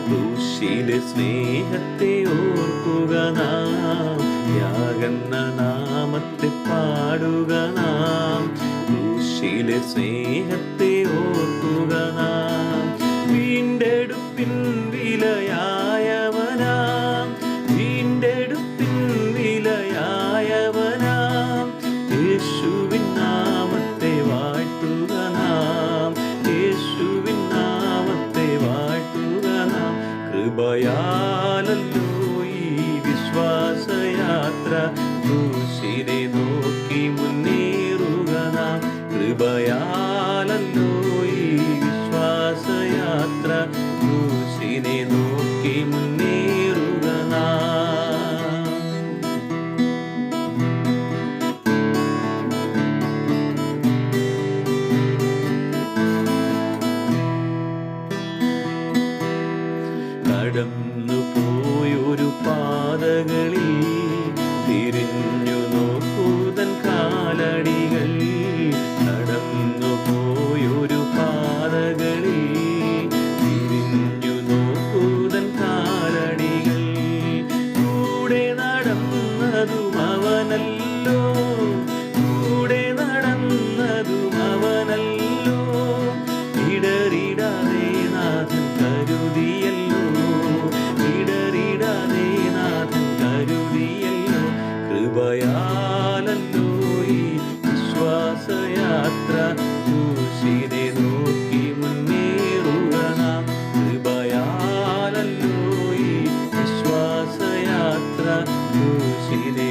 ക്രൂശിലെ സ്നേഹത്തെ ഓർക്കുക നാം, യാഗന്ന നാമത്തെ പാടുക നാം. ക്രൂശിലെ സ്നേഹത്തെ ഓർക്കുക നാം. വീണ്ടെടുപ്പിൻ വിലയായവനാം, വീണ്ടെടുപ്പിൻ വിലയായവനാം. യേശുവിൻ നാമത്തെ വാഴ്ത്തുക നാം, യേശുവിൻ നാമത്തെ വാഴ്ത്തുക നാം. കൃപയാലല്ലോ ഈ വിശ്വാസയാത്ര, ക്രൂശിനെ നോക്കി മുന്നേറുക നാം. കൃപയാലല്ലോ ഈ വിശ്വാസയാത്ര, ക്രൂശിനെ നോക്കി മുന്നേറുക നാം. കടന്നു പോയൊരു പാതകളിൽ തിരിഞ്ഞു നോക്കൂതൻ കാലടികൾ, കടന്നു പോയൊരു പാതകളിൽ തിരിഞ്ഞു നോക്കൂതൻ കാലടികൾ. കൂടെ നടന്നതും അവനല്ലോ, കൂടെ നടന്നതും അവനല്ലോ. ഇടറിടാതെ നാഥൻ കരുതിയല്ലോ, ഇടറിടാതെ നാഥൻ കരുതിയല്ലോ. കൃപയാലല്ലോ ഈ വിശ്വാസയാത്ര, ക്രൂശിനെ നോക്കി മുന്നേറുക നാം. കൃപയാലല്ലോ ഈ വിശ്വാസയാത്ര, ക്രൂശിനെ